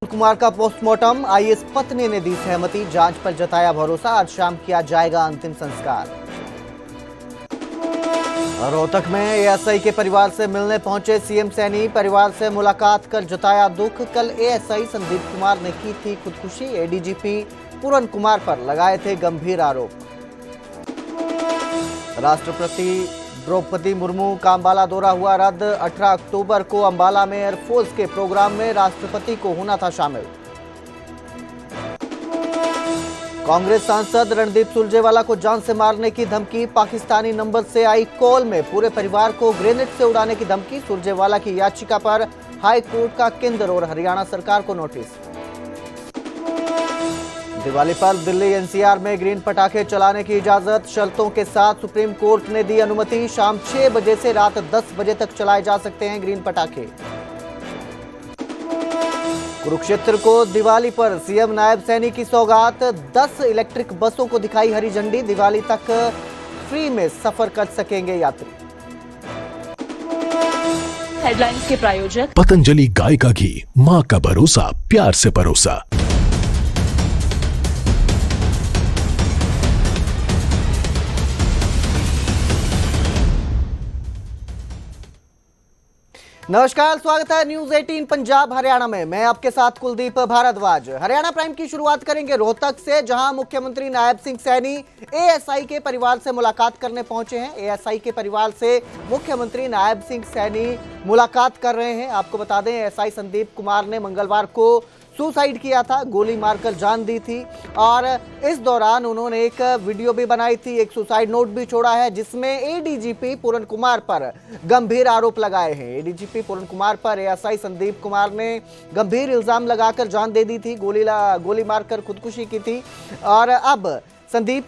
कुमार का postmortem, IAS पत्नी ने दी सहमति, जांच पर जताया भरोसा। आज शाम किया जाएगा अंतिम संस्कार। रोहतक में एएसआई के परिवार से मिलने पहुंचे सीएम सैनी, परिवार से मुलाकात कर जताया दुख। कल एएसआई संदीप कुमार ने की थी खुदकुशी, एडीजीपी पूरन कुमार पर लगाए थे गंभीर आरोप। राष्ट्रपति द्रौपदी मुर्मू का अंबाला दौरा हुआ रद्द, 18 अक्टूबर को अंबाला में एयरफोर्स के प्रोग्राम में राष्ट्रपति को होना था शामिल। कांग्रेस सांसद रणदीप सुरजेवाला को जान से मारने की धमकी, पाकिस्तानी नंबर से आई कॉल में पूरे परिवार को ग्रेनेड से उड़ाने की धमकी। सुरजेवाला की याचिका पर हाई कोर्ट का केंद्र और हरियाणा सरकार को नोटिस। दिवाली पर दिल्ली एनसीआर में ग्रीन पटाखे चलाने की इजाजत, शर्तों के साथ सुप्रीम कोर्ट ने दी अनुमति। शाम 6 बजे से रात 10 बजे तक चलाए जा सकते हैं ग्रीन पटाखे। कुरुक्षेत्र को दिवाली पर सीएम नायब सैनी की सौगात, 10 इलेक्ट्रिक बसों को दिखाई हरी झंडी। दिवाली तक फ्री में सफर कर सकेंगे यात्री। हेडलाइंस के प्रायोजक पतंजलि गाय का घी, मां का भरोसा, प्यार से परोसा। नमस्कार, स्वागत है न्यूज 18 पंजाब हरियाणा में। मैं आपके साथ कुलदीप भारद्वाज। हरियाणा प्राइम की शुरुआत करेंगे रोहतक से, जहां मुख्यमंत्री नायब सिंह सैनी एएसआई के परिवार से मुलाकात करने पहुंचे हैं। एएसआई के परिवार से मुख्यमंत्री नायब सिंह सैनी मुलाकात कर रहे हैं। आपको बता दें, एएसआई संदीप कुमार ने मंगलवार को सुसाइड किया था, गोली मारकर जान दी थी और इस दौरान उन्होंने एक वीडियो भी बनाई थी, एक सुसाइड नोट भी छोड़ा है, जिसमें एडीजीपी पूरन कुमार पर गंभीर आरोप लगाए हैं। एडीजीपी पूरन कुमार पर एएसआई संदीप कुमार ने गंभीर इल्जाम लगाकर जान दे दी थी, गोली मारकर खुदकुशी की थी। और अब संदीप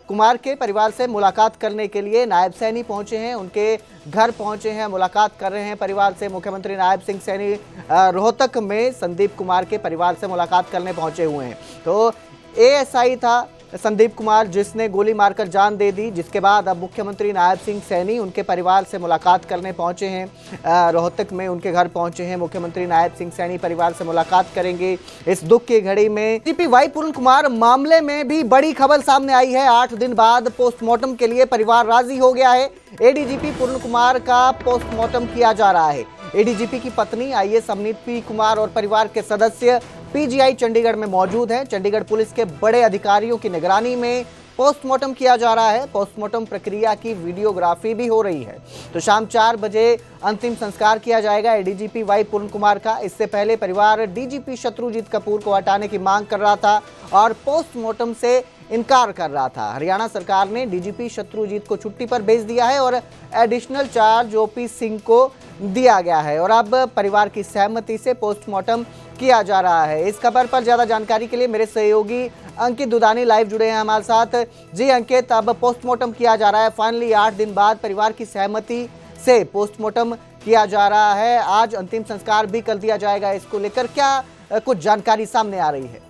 कुमार के परिवार से मुलाकात करने के लिए नायब सैनी पहुंचे हैं, उनके घर पहुंचे हैं, मुलाकात कर रहे हैं परिवार से। मुख्यमंत्री नायब सिंह सैनी रोहतक में संदीप कुमार के परिवार से मुलाकात करने पहुंचे हुए हैं। तो एएसआई था संदीप कुमार जिसने गोली मारकर जान दे दी, जिसके बाद अब मुख्यमंत्री नायब सिंह सैनी उनके परिवार से मुलाकात करने पहुंचे हैं। रोहतक में उनके घर पहुंचे हैं। मुख्यमंत्री नायब सिंह सैनी परिवार से मुलाकात करेंगे इस दुख की घड़ी में। एडीजीपी वाई पूरन कुमार मामले में भी बड़ी खबर सामने आई है। 8 दिन बाद पोस्टमार्टम के लिए परिवार राजी हो गया है। एडीजीपी पूरन कुमार का पोस्टमार्टम किया जा रहा है। एडीजीपी की पत्नी आईएएस अमनीत पी कुमार और परिवार के सदस्य पीजीआई चंडीगढ़ में मौजूद हैं। चंडीगढ़ पुलिस के बड़े अधिकारियों की निगरानी में पोस्टमार्टम किया जा रहा है। पोस्टमार्टम प्रक्रिया की वीडियोग्राफी भी हो रही है। तो शाम 4 बजे अंतिम संस्कार किया जाएगा एडीजीपी वाई पूरन कुमार का। इससे पहले परिवार डीजीपी शत्रुजीत कपूर को हटाने की मांग कर रहा था और पोस्टमार्टम से इनकार कर रहा था। हरियाणा सरकार ने डीजीपी शत्रुजीत को छुट्टी पर भेज दिया है और एडिशनल चार्ज ओपी सिंह को दिया गया है और अब परिवार की सहमति से पोस्टमार्टम किया जा रहा है। इस खबर पर ज्यादा जानकारी के लिए मेरे सहयोगी अंकित दुदानी लाइव जुड़े हैं हमारे साथ। जी अंकित, अब पोस्टमार्टम किया जा रहा है, फाइनली 8 दिन बाद परिवार की सहमति से पोस्टमार्टम किया जा रहा है। आज अंतिम संस्कार भी कर दिया जाएगा। इसको लेकर क्या कुछ जानकारी सामने आ रही है?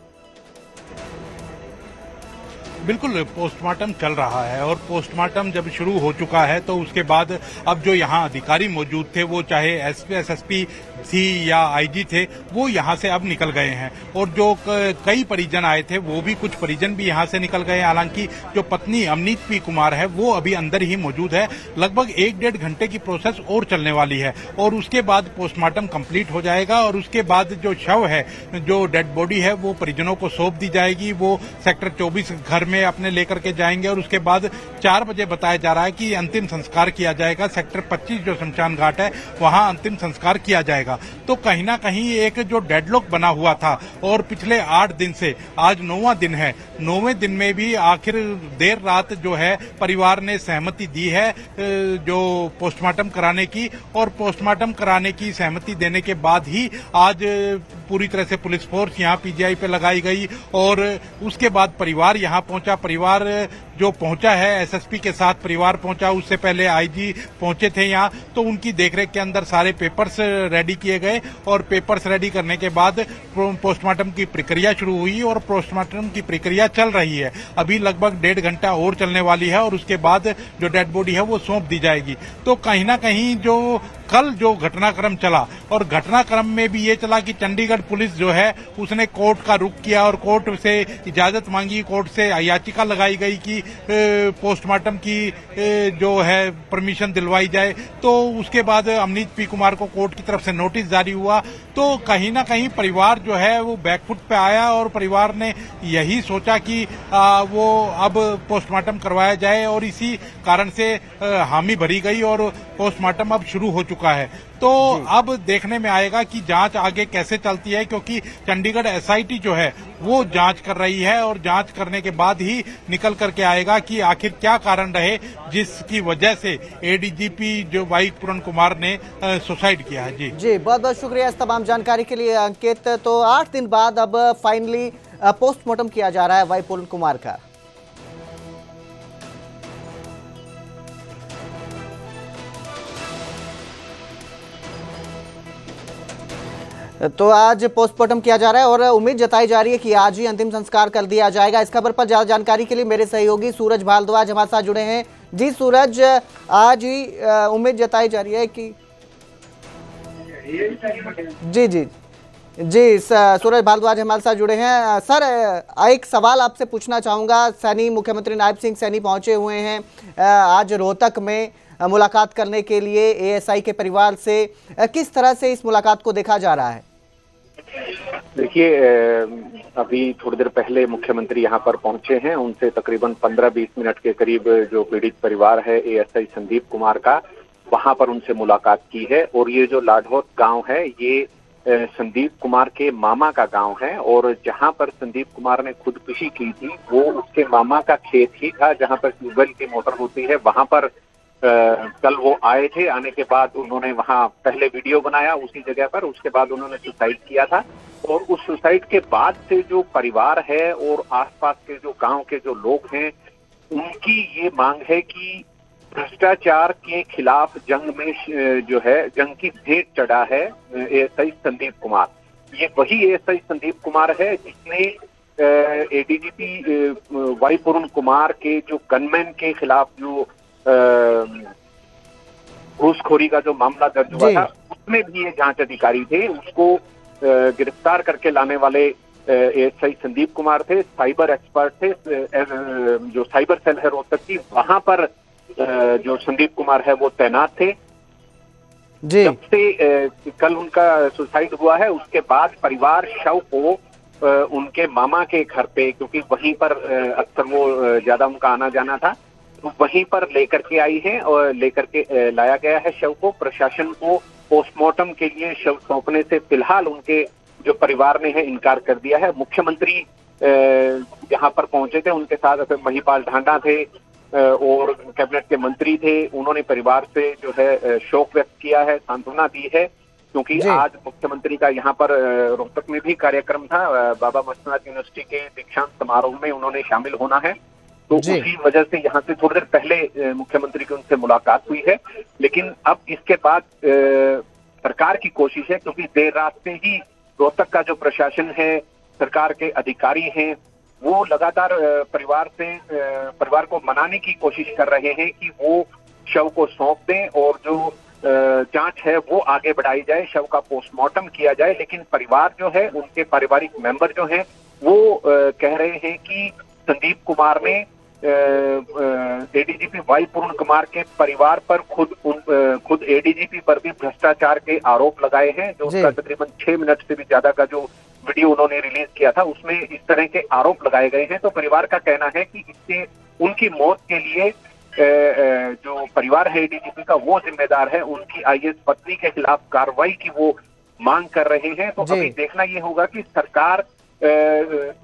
बिल्कुल, पोस्टमार्टम चल रहा है और पोस्टमार्टम जब शुरू हो चुका है तो उसके बाद अब जो यहाँ अधिकारी मौजूद थे, वो चाहे एसपी एसएसपी थी या आईजी थे, वो यहाँ से अब निकल गए हैं और जो कई परिजन आए थे वो भी, कुछ परिजन भी यहाँ से निकल गए। हालांकि जो पत्नी अमनीत पी कुमार है वो अभी अंदर ही मौजूद है। लगभग 1-1.5 घंटे की प्रोसेस और चलने वाली है और उसके बाद पोस्टमार्टम कंप्लीट हो जाएगा और उसके बाद जो शव है, जो डेड बॉडी है, वो परिजनों को सौंप दी जाएगी। वो सेक्टर 24 घर में अपने लेकर के जाएंगे और उसके बाद 4 बजे बताया जा रहा है कि अंतिम संस्कार किया जाएगा। सेक्टर 25 जो शमशान घाट है, वहां अंतिम संस्कार किया जाएगा। तो कहीं ना कहीं एक जो डेडलॉक बना हुआ था और पिछले 8 दिन से आज 9वां दिन है, 9वें दिन में भी आखिर देर रात जो है परिवार ने सहमति दी है जो पोस्टमार्टम कराने की, और पोस्टमार्टम कराने की सहमति देने के बाद ही आज पूरी तरह से पुलिस फोर्स यहाँ पीजीआई पे लगाई गई और उसके बाद परिवार यहाँ पहुंचा। परिवार जो पहुंचा है एसएसपी के साथ परिवार पहुंचा, उससे पहले आईजी पहुंचे थे यहाँ, तो उनकी देखरेख के अंदर सारे पेपर्स रेडी किए गए और पेपर्स रेडी करने के बाद पोस्टमार्टम की प्रक्रिया शुरू हुई और पोस्टमार्टम की प्रक्रिया चल रही है। अभी लगभग 1.5 घंटा और चलने वाली है और उसके बाद जो डेड बॉडी है वो सौंप दी जाएगी। तो कहीं ना कहीं जो कल जो घटनाक्रम चला और घटनाक्रम में भी ये चला कि चंडीगढ़ पुलिस जो है उसने कोर्ट का रुख किया और कोर्ट से इजाजत मांगी, कोर्ट से याचिका लगाई गई कि पोस्टमार्टम की जो है परमिशन दिलवाई जाए। तो उसके बाद अमनीत पी कुमार को कोर्ट की तरफ से नोटिस जारी हुआ। तो कहीं ना कहीं परिवार जो है वो बैकफुट पे आया और परिवार ने यही सोचा कि वो अब पोस्टमार्टम करवाया जाए और इसी कारण से हामी भरी गई और पोस्टमार्टम अब शुरू हो चुका है। तो अब देखने में आएगा कि जांच आगे कैसे चलती है, क्योंकि चंडीगढ़ एसआईटी जो है वो जांच कर रही है और जांच करने के बाद ही निकल करके आएगा कि आखिर क्या कारण रहे जिसकी वजह से एडीजीपी जो वाई पूरण कुमार ने सुसाइड किया है। जी बहुत बहुत शुक्रिया इस तमाम जानकारी के लिए अंकित। तो 8 दिन बाद अब फाइनली पोस्टमार्टम किया जा रहा है वाई पूरण कुमार का। तो आज पोस्टमार्टम किया जा रहा है और उम्मीद जताई जा रही है कि आज ही अंतिम संस्कार कर दिया जाएगा। इस खबर पर ज्यादा जानकारी के लिए मेरे सहयोगी सूरज भारद्वाज हमारे साथ जुड़े हैं। जी सूरज, आज ही उम्मीद जताई जा रही है कि जी सूरज भारद्वाज हमारे साथ जुड़े हैं। सर, एक सवाल आपसे पूछना चाहूंगा। सैनी मुख्यमंत्री नायब सिंह सैनी पहुंचे हुए हैं आज रोहतक में मुलाकात करने के लिए एएसआई के परिवार से। किस तरह से इस मुलाकात को देखा जा रहा है? देखिए, अभी थोड़ी देर पहले मुख्यमंत्री यहाँ पर पहुंचे हैं। उनसे तकरीबन 15-20 मिनट के करीब जो पीड़ित परिवार है एएसआई संदीप कुमार का, वहां पर उनसे मुलाकात की है। और ये जो लाढ़ौत गांव है ये संदीप कुमार के मामा का गांव है और जहां पर संदीप कुमार ने खुदकुशी की थी वो उसके मामा का खेत ही था जहां पर ट्यूबवेल की मोटर होती है। वहां पर कल वो आए थे। आने के बाद उन्होंने वहां पहले वीडियो बनाया उसी जगह पर, उसके बाद उन्होंने सुसाइड किया था। और उस सुसाइड के बाद से जो परिवार है और आसपास के जो गांव के जो लोग हैं उनकी ये मांग है कि भ्रष्टाचार के खिलाफ जंग में जो है जंग की भेंट चढ़ा है एएसआई संदीप कुमार। ये वही एएसआई संदीप कुमार है जिसने एडीजीपी वाई पूरण कुमार के जो गनमैन के खिलाफ जो घूसखोरी का जो मामला दर्ज हुआ था उसमें भी ये जांच अधिकारी थे। उसको गिरफ्तार करके लाने वाले एएसआई संदीप कुमार थे, साइबर एक्सपर्ट थे। जो साइबर सेल है रोहतक की, वहां पर जो संदीप कुमार है वो तैनात थे। जब से कल उनका सुसाइड हुआ है उसके बाद परिवार शव को उनके मामा के घर पे, क्योंकि वहीं पर अक्सर वो ज्यादा उनका आना जाना था, तो वहीं पर लेकर के आई है और लेकर के लाया गया है शव को। प्रशासन को पोस्टमार्टम के लिए शव सौंपने से फिलहाल उनके जो परिवार ने है इनकार कर दिया है। मुख्यमंत्री यहाँ पर पहुंचे थे, उनके साथ महिपाल ढांडा थे और कैबिनेट के मंत्री थे। उन्होंने परिवार से जो है शोक व्यक्त किया है, सांत्वना दी है, क्योंकि आज मुख्यमंत्री का यहाँ पर रोहतक में भी कार्यक्रम था। बाबा मस्तनाथ यूनिवर्सिटी के दीक्षांत समारोह में उन्होंने शामिल होना है, तो उसी वजह से यहाँ से थोड़ी देर पहले मुख्यमंत्री की उनसे मुलाकात हुई है। लेकिन अब इसके बाद सरकार की कोशिश है, क्योंकि देर रात से ही रोहतक का जो प्रशासन है, सरकार के अधिकारी हैं, वो लगातार परिवार को मनाने की कोशिश कर रहे हैं कि वो शव को सौंप दें और जो जांच है वो आगे बढ़ाई जाए, शव का पोस्टमार्टम किया जाए। लेकिन परिवार जो है, उनके पारिवारिक मेंबर जो हैं वो कह रहे हैं कि संदीप कुमार ने एडीजीपी वाई पूरण कुमार के परिवार पर खुद एडीजीपी पर भी भ्रष्टाचार के आरोप लगाए हैं। जो उसका तकरीबन 6 मिनट से भी ज्यादा का जो वीडियो उन्होंने रिलीज किया था उसमें इस तरह के आरोप लगाए गए हैं। तो परिवार का कहना है कि इससे उनकी मौत के लिए जो परिवार है एडीजीपी का वो जिम्मेदार है। उनकी आईएएस पत्नी के खिलाफ कार्रवाई की वो मांग कर रहे हैं। तो अभी देखना ये होगा कि सरकार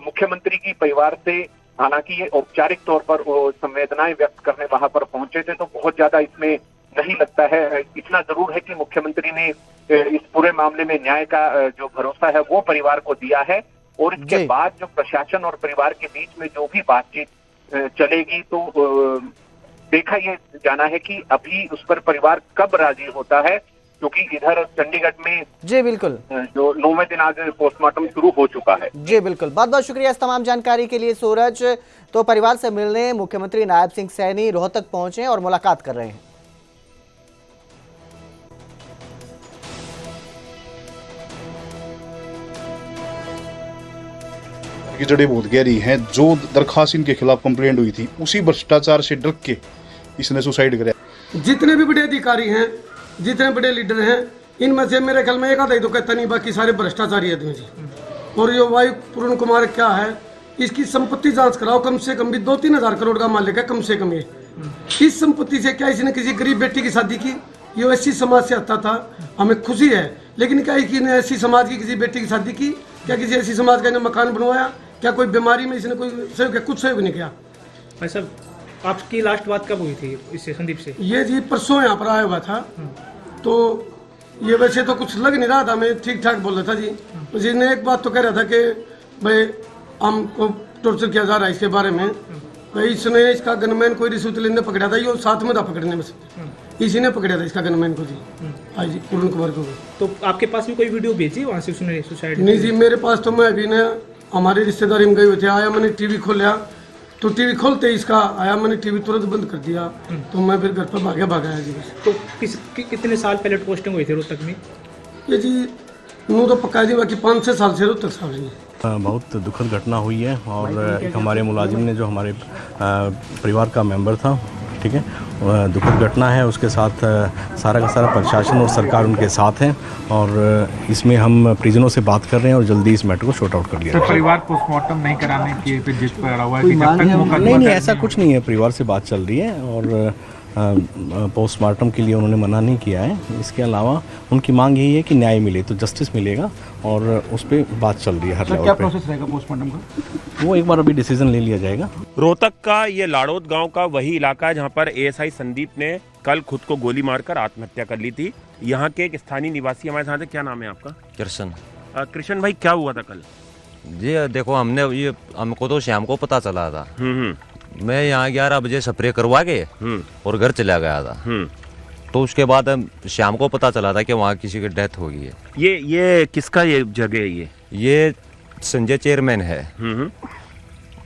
मुख्यमंत्री की परिवार से, हालांकि ये औपचारिक तौर पर संवेदनाएं व्यक्त करने वहां पर पहुंचे थे, तो बहुत ज्यादा इसमें नहीं लगता है। इतना जरूर है कि मुख्यमंत्री ने इस पूरे मामले में न्याय का जो भरोसा है वो परिवार को दिया है। और इसके बाद जो प्रशासन और परिवार के बीच में जो भी बातचीत चलेगी तो देखा ये जाना है कि अभी उस पर परिवार कब राजी होता है, क्योंकि इधर चंडीगढ़ में जी बिल्कुल जो 9वें दिन आज पोस्टमार्टम शुरू हो चुका है। जी बिल्कुल, बहुत बहुत शुक्रिया इस तमाम जानकारी के लिए सूरज। तो परिवार से मिलने मुख्यमंत्री नायब सिंह सैनी रोहतक पहुंचे और मुलाकात कर रहे हैं। की जड़ें बहुत गहरी हैं। जो दरखास्त इनके खिलाफ कंप्लेंट हुई थी उसी भ्रष्टाचार से डर के इसने सुसाइड कराया। जितने भी बड़े अधिकारी हैं, जितने बड़े लीडर हैं, इनमें से मेरे ख्याल में एक आधा ही तो कहता नहीं, बाकी सारे भ्रष्टाचारी आदमी जी। और ये वायु पूर्ण कुमार क्या है, इसकी संपत्ति जांच कराओ, कम से कम भी 2-3 हजार करोड़ का मालिक है कम से कम। ये इस संपत्ति से क्या इसने किसी गरीब बेटी की शादी की? ये ऐसी समाज से आता था, हमें खुशी है, लेकिन क्या इसने ऐसी समाज की किसी बेटी की शादी की? क्या किसी ऐसी समाज का इन्हें मकान बनवाया? क्या कोई बीमारी में इसने कोई सहयोग किया? कुछ सहयोग नहीं किया। भाई साहब, आपकी लास्ट बात कब हुई थी इससे, संदीप से? ये जी परसों यहाँ पर आया हुआ था, तो ये वैसे तो कुछ लग नहीं रहा था, मैं ठीक ठाक बोल रहा था जी। जिसने एक बात तो कह रहा था कि भाई हमको टॉर्चर किया जा रहा है इसके बारे में। भाई इसने इसका गनमैन कोई रिश्वत लेने पकड़ा था, ये साथ में था पकड़ने में, इसी ने पकड़ा था इसका गनमैन को जी। हाँ जी, पूर्ण कुमार को। तो आपके पास भी कोई वीडियो भेजी वहाँ से उसने सुसाइड? नहीं जी, मेरे पास तो मैं अभी ने हमारे रिश्तेदारी में गए हुए थे, आया मैंने टीवी खोला तो टीवी खोलते इसका आया, मैंने टीवी तुरंत बंद कर दिया, तो मैं फिर घर पर भागाया जी। तो कितने साल पहले पोस्टिंग हुई थी रोहतक में? ये जी नू तो पक्का जी, बाकी 5-6 साल से रोहतक साहब जी। बहुत दुखद घटना हुई है और एक हमारे मुलाजिम ने जो हमारे परिवार का मेंबर था, ठीक है, वह दुखद घटना है। उसके साथ सारा का सारा प्रशासन और सरकार उनके साथ हैं और इसमें हम परिजनों से बात कर रहे हैं और जल्दी इस मैटर को शॉर्ट आउट कर लिया। परिवार पोस्टमार्टम नहीं कराने की पे जिद पर अड़ा हुआ है कि जब तक मुकदमा नहीं, ऐसा कुछ नहीं है। परिवार से बात चल रही है और पोस्टमार्टम के लिए उन्होंने मना नहीं किया है। इसके अलावा उनकी मांग यही है कि न्याय मिले तो जस्टिस मिलेगा और उस पर बात चल रही है हर लेवल पे। क्या प्रोसेस रहेगा पोस्टमार्टम का? वो एक बार अभी डिसीजन ले लिया जाएगा। रोहतक का ये लाड़ौद गांव का वही इलाका है जहां पर एएसआई संदीप ने कल खुद को गोली मारकर आत्महत्या कर ली थी। यहाँ के एक स्थानीय निवासी हमारे साथ है। क्या नाम है आपका? कृष्ण। कृष्ण भाई, क्या हुआ था कल? जी देखो, हमको तो शाम को पता चला था। मैं यहाँ 11 बजे स्प्रे करवा के और घर चला गया था। तो उसके बाद शाम को पता चला था कि वहाँ किसी की डेथ हो गई है। ये किसका ये जगह है? ये संजय चेयरमैन है,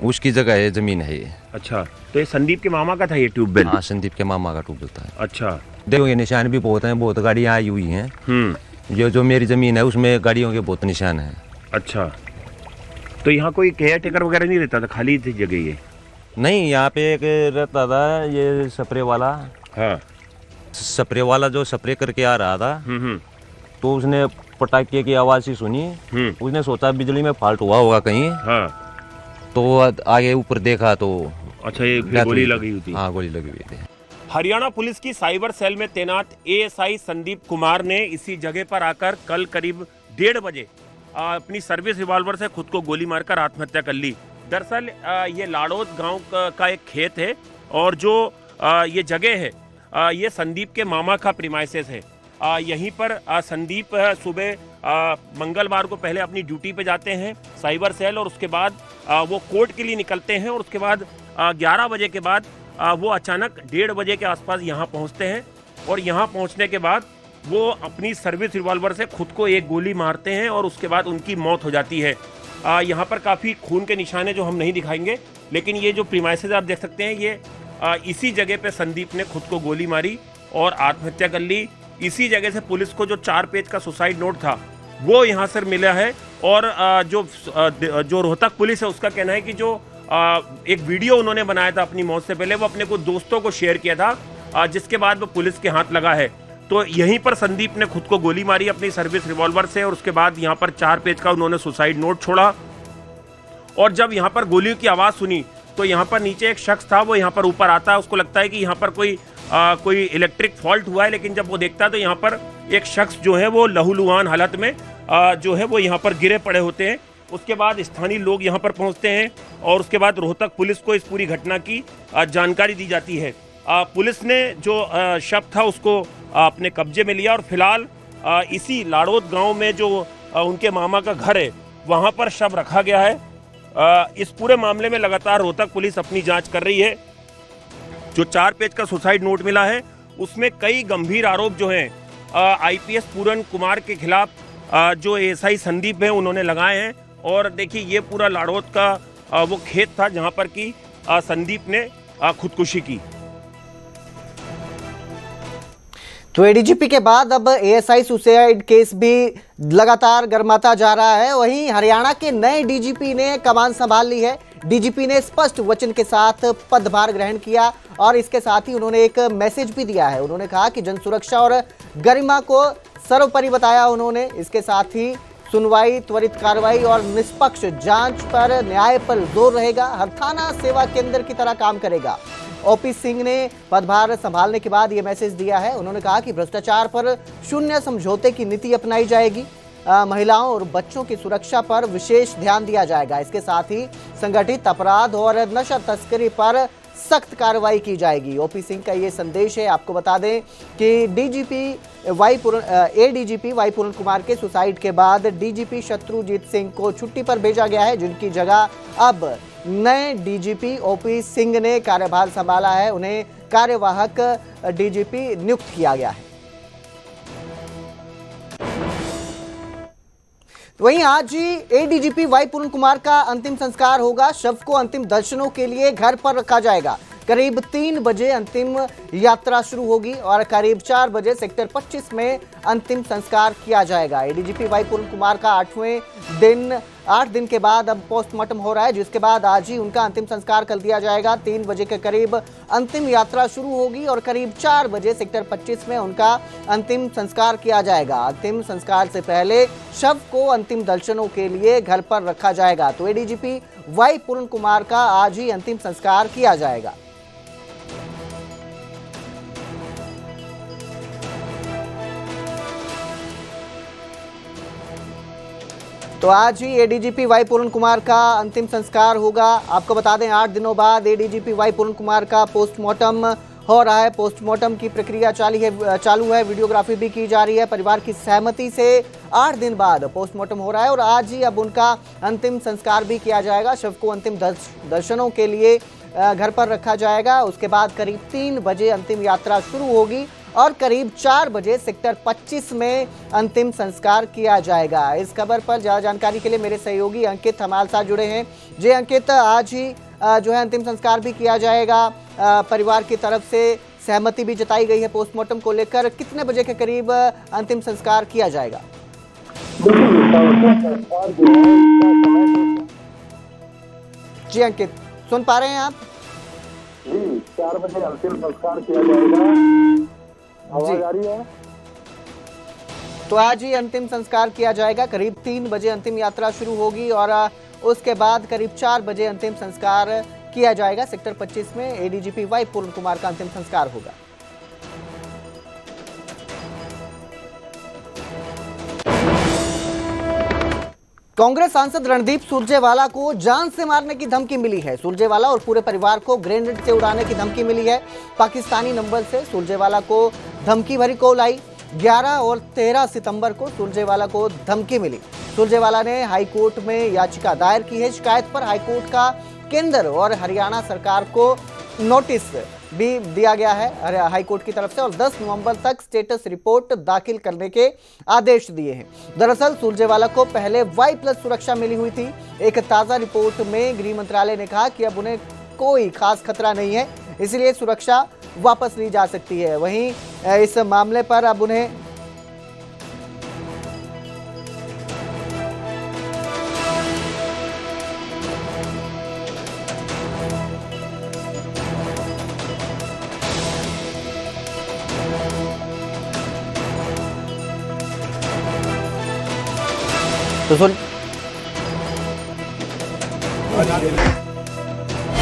उसकी जगह है, जमीन है ये। अच्छा, तो ये संदीप के मामा का था ये ट्यूबवेल? हाँ, संदीप के मामा का ट्यूबवेल था। अच्छा, देखो ये निशान भी बहुत हैं, बहुत गाड़ियाँ आई हुई हैं। जो मेरी जमीन है उसमें गाड़ियों के बहुत निशान हैं। अच्छा, तो यहाँ कोई केयर टेकर वगैरह नहीं रहता था, खाली थी जगह ये? नहीं, यहाँ पे एक रहता था ये स्प्रे वाला। हाँ, स्प्रे वाला जो स्प्रे करके आ रहा था, तो उसने पटाखे की आवाज ही सुनी। उसने सोचा बिजली में फॉल्ट हुआ होगा कहीं। हाँ, तो आगे ऊपर देखा तो अच्छा, ये गोली लगी हुई थी। हाँ, गोली लगी हुई थी। हरियाणा पुलिस की साइबर सेल में तैनात एएसआई संदीप कुमार ने इसी जगह पर आकर कल करीब 1:30 बजे अपनी सर्विस रिवॉल्वर से खुद को गोली मारकर आत्महत्या कर ली। दरअसल ये लाड़ौद गांव का एक खेत है और जो ये जगह है ये संदीप के मामा का प्रीमाइसेस है। यहीं पर संदीप सुबह मंगलवार को पहले अपनी ड्यूटी पे जाते हैं साइबर सेल, और उसके बाद वो कोर्ट के लिए निकलते हैं और उसके बाद 11 बजे के बाद वो अचानक 1:30 बजे के आसपास यहाँ पहुँचते हैं और यहाँ पहुँचने के बाद वो अपनी सर्विस रिवॉल्वर से खुद को एक गोली मारते हैं और उसके बाद उनकी मौत हो जाती है। यहाँ पर काफ़ी खून के निशान है जो हम नहीं दिखाएंगे, लेकिन ये जो प्रीमाइसेस आप देख सकते हैं ये इसी जगह पे संदीप ने खुद को गोली मारी और आत्महत्या कर ली। इसी जगह से पुलिस को जो 4 पेज का सुसाइड नोट था वो यहाँ से मिला है। और जो रोहतक पुलिस है उसका कहना है कि जो एक वीडियो उन्होंने बनाया था अपनी मौत से पहले, वो अपने कुछ दोस्तों को शेयर किया था, जिसके बाद वो पुलिस के हाथ लगा है। तो यहीं पर संदीप ने खुद को गोली मारी अपनी सर्विस रिवॉल्वर से और उसके बाद यहाँ पर 4 पेज का उन्होंने सुसाइड नोट छोड़ा। और जब यहाँ पर गोलियों की आवाज़ सुनी तो यहाँ पर नीचे एक शख्स था, वो यहाँ पर ऊपर आता है, उसको लगता है कि यहाँ पर कोई इलेक्ट्रिक फॉल्ट हुआ है, लेकिन जब वो देखता है तो यहाँ पर एक शख्स जो है वो लहूलुहान हालत में जो है वो यहाँ पर गिरे पड़े होते हैं। उसके बाद स्थानीय लोग यहाँ पर पहुँचते हैं और उसके बाद रोहतक पुलिस को इस पूरी घटना की जानकारी दी जाती है। पुलिस ने जो शव था उसको अपने कब्जे में लिया और फिलहाल इसी लाड़ौद गांव में जो उनके मामा का घर है वहां पर शव रखा गया है इस पूरे मामले में लगातार रोहतक पुलिस अपनी जांच कर रही है। जो 4 पेज का सुसाइड नोट मिला है उसमें कई गंभीर आरोप जो हैं आईपीएस पूरन कुमार के खिलाफ जो एएसआई संदीप हैं उन्होंने लगाए हैं। और देखिए ये पूरा लाड़ौत का वो खेत था जहां पर कि संदीप ने खुदकुशी की। तो एडीजीपी के बाद अब एएसआई सुसाइड केस भी लगातार गर्माता जा रहा है। वहीं हरियाणा के नए डीजीपी ने कमान संभाल ली है। डीजीपी ने स्पष्ट वचन के साथ पदभार ग्रहण किया और इसके साथ ही उन्होंने एक मैसेज भी दिया है। उन्होंने कहा कि जन सुरक्षा और गरिमा को सर्वोपरि बताया उन्होंने। इसके साथ ही सुनवाई, त्वरित कार्रवाई और निष्पक्ष जांच पर, न्याय पर जोर रहेगा। हर थाना सेवा केंद्र की तरह काम करेगा। ओपी सिंह ने पदभार संभालने के बाद यह मैसेज दिया है। उन्होंने कहा कि भ्रष्टाचार पर शून्य समझौते की नीति अपनाई जाएगी। महिलाओं और बच्चों की सुरक्षा पर विशेष ध्यान दिया जाएगा। इसके साथ ही संगठित अपराध और नशा तस्करी पर सख्त कार्रवाई की जाएगी। ओपी सिंह का ये संदेश है। आपको बता दें कि एडीजीपी वाई पूरन कुमार के सुसाइड के बाद डीजीपी शत्रुजीत सिंह को छुट्टी पर भेजा गया है, जिनकी जगह अब नए डीजीपी ओपी सिंह ने कार्यभार संभाला है। उन्हें कार्यवाहक डीजीपी नियुक्त किया गया है। वहीं आज ही एडीजीपी वाई पूरन कुमार का अंतिम संस्कार होगा। शव को अंतिम दर्शनों के लिए घर पर रखा जाएगा। करीब 3 बजे अंतिम यात्रा शुरू होगी और करीब 4 बजे सेक्टर 25 में अंतिम संस्कार किया जाएगा। एडीजीपी वाई पूरन कुमार का 8 दिन के बाद अब पोस्टमार्टम हो रहा है, जिसके बाद आज ही उनका अंतिम संस्कार कर दिया जाएगा। 3 बजे के करीब अंतिम यात्रा शुरू होगी और करीब 4 बजे सेक्टर 25 में उनका अंतिम संस्कार किया जाएगा। अंतिम संस्कार से पहले शव को अंतिम दर्शनों के लिए घर पर रखा जाएगा। तो एडीजीपी वाई पूरन कुमार का आज ही अंतिम संस्कार किया जाएगा। तो आज ही एडीजीपी वाई पूरन कुमार का अंतिम संस्कार होगा। आपको बता दें 8 दिनों बाद एडीजीपी वाई पूरन कुमार का पोस्टमार्टम हो रहा है। पोस्टमार्टम की प्रक्रिया चालू है, वीडियोग्राफी भी की जा रही है। परिवार की सहमति से 8 दिन बाद पोस्टमार्टम हो रहा है और आज ही अब उनका अंतिम संस्कार भी किया जाएगा। शव को अंतिम दर्शनों के लिए घर पर रखा जाएगा। उसके बाद करीब 3 बजे अंतिम यात्रा शुरू होगी और करीब 4 बजे सेक्टर 25 में अंतिम संस्कार किया जाएगा। इस खबर पर ज्यादा जानकारी के लिए मेरे सहयोगी अंकित हमारे साथ जुड़े हैं। जी अंकित, आज ही जो है अंतिम संस्कार भी किया जाएगा। परिवार की तरफ से सहमति भी जताई गई है पोस्टमार्टम को लेकर। कितने बजे के करीब अंतिम संस्कार किया जाएगा? जी अंकित, सुन पा रहे हैं आप? जी, 4 बजे अंतिम संस्कार किया जाएगा। आवाज आ रही है? तो आज ही अंतिम संस्कार किया जाएगा। करीब 3 बजे अंतिम यात्रा शुरू होगी और उसके बाद करीब 4 बजे अंतिम संस्कार किया जाएगा। सेक्टर 25 में एडीजीपी वाई पूरन कुमार का अंतिम संस्कार होगा। कांग्रेस सांसद रणदीप सुरजेवाला को जान से मारने की धमकी मिली है। सुरजेवाला और पूरे परिवार को ग्रेनेड से उड़ाने की धमकी मिली है। पाकिस्तानी नंबर से सुरजेवाला को धमकी भरी कॉल आई। 11 और 13 सितंबर को सुरजेवाला को धमकी मिली। सुरजेवाला ने हाईकोर्ट में याचिका दायर की है। शिकायत पर हाईकोर्ट का केंद्र और हरियाणा सरकार को नोटिस भी दिया गया है हाईकोर्ट की तरफ से और 10 नवंबर तक स्टेटस रिपोर्ट दाखिल करने के आदेश दिए हैं। दरअसल सुरजेवाला को पहले Y+ सुरक्षा मिली हुई थी। एक ताजा रिपोर्ट में गृह मंत्रालय ने कहा कि अब उन्हें कोई खास खतरा नहीं है, इसलिए सुरक्षा वापस ली जा सकती है। वहीं इस मामले पर अब उन्हें तो सुन